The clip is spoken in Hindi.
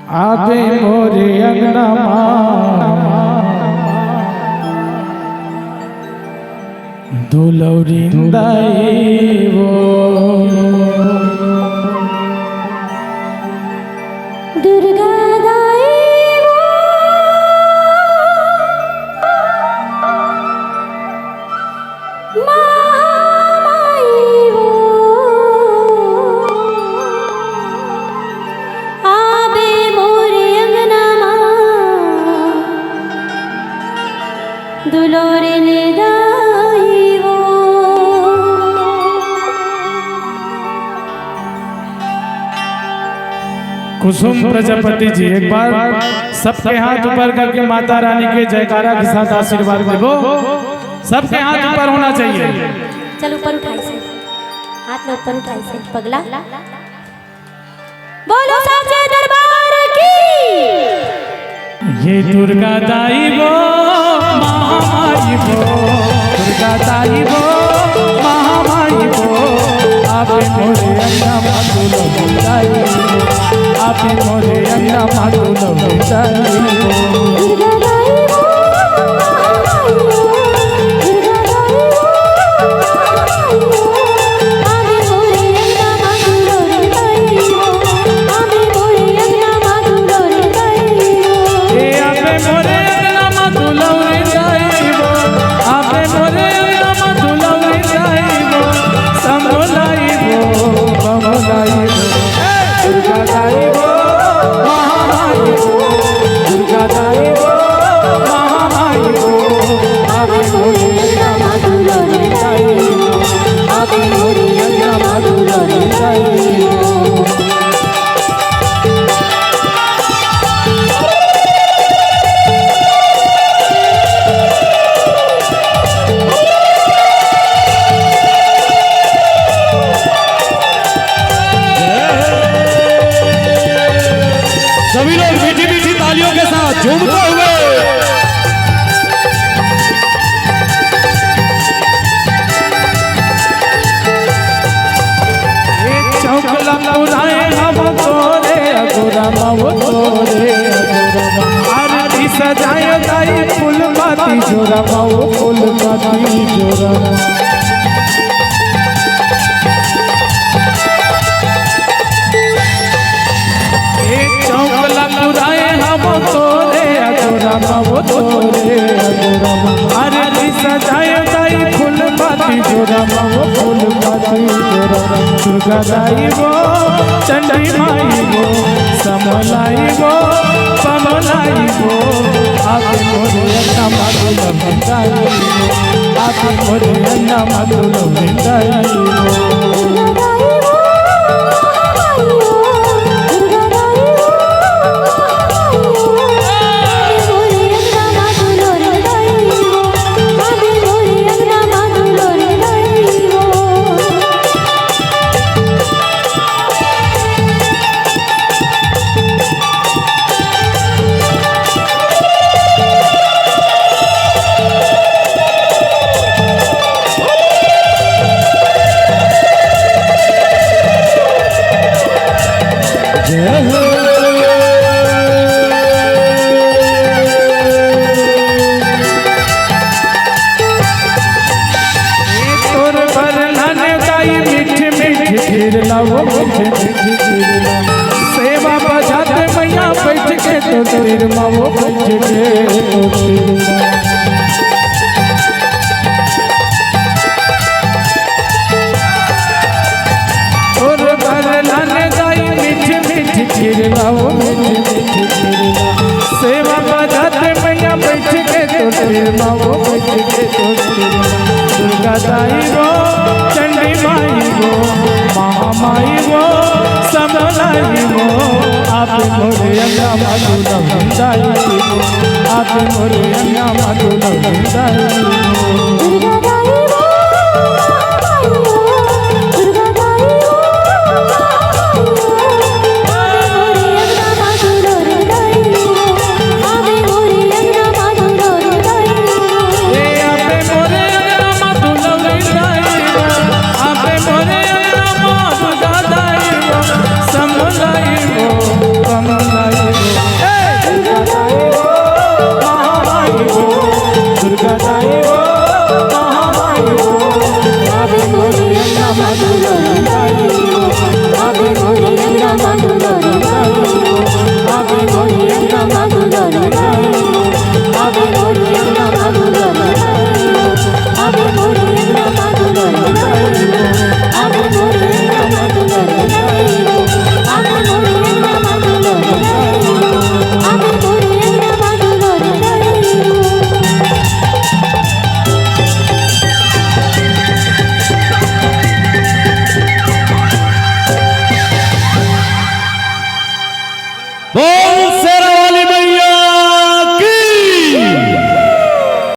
आवे मोरे अंगना दुलौरिंदाई वो दुर्गा दाई वो महामाई वो आवे मोरे अंगना दुलोरे दाई वो। कुसुम प्रजापति जी एक बार सबके हाथ ऊपर करके माता रानी के जयकारा के साथ आशीर्वाद देवो। सबके हाथ ऊपर होना चाहिए। चल ऊपर उठाई से, हाथ में ऊपर उठाई से पगला। बोलो साचे दरबार की। ये दुर्गा दाई वो महामाई वो, दुर्गा दाई वो महामाई वो, आपे मोरे अंगना मातुलो दाई वो, आपे मोरे अंगना मातुलो दाई वो। दुर्गा दाई वो महामाई वो, दुर्गा दाई वो महामाई वो, आवे मोरे अंगना मातुलो दाई वो, आवे मोरे अंगना मातुलो दाई वो। ए आपे मोरे अंगना मातुलो दाई वो, आपे मोरे अंगना मातुलो दाई वो, समोलाई वो बमलाई वो। दुर्गा दाई वो महामाई वो, दुर्गा दाई वो महामाई वो, आवे मोरे अंगना मातुलो दाई वो, आवे मोरे अंगना मातुलो दाई वो। सभी लोग मीठी मीठी तालियों के साथ झूमते हुए चौकला पुराए हम तोरे अगोरा मावो तोरे आरती सजाए दाई फूल पाती जोरा मावो फूल पाती जोरा। चौकला पुराए हम तोरे अगोरा मावो तोरे अगोरा आरती सजाए दाई फूल पाती जोरा मावो फूल पाती जोरा। दुर्गा दाई वो चंडी माई वो समलाई वो पमलाई वो, आपे मोरे अन्ना मातुलो दाई वो, आपे मोरे अन्ना मातुलो दाई वो। दुर्गा दाई वो महामाई वो, दुर्गा दाई वो महामाई वो, आवे मोरे अंगना मातुलो दाई वो, आवे मोरे अंगना मातुलो दाई वो। जय हो तोर पर लाने दाई मीठे मीठे खीर लाओ, मीठे मीठे खीर लाओ। सेवा बजाते मैया बैठ के तो तीर मावो बैठ के तो तीर मावो। तोर पर लाने दाई मीठे मीठे खीर लाओ, मीठे मीठे खीर लाओ। सेवा बजाते मैया बैठ के तो तीर मावो बैठ के तो तीर मावो। दुर्गा दाई वो चंडी माई वो महामाई वो समलाई वो, आपे मोरे अंगना मातुलो दाई वो, आपे मोरे अंगना मातुलो दाई वो। दुर्गा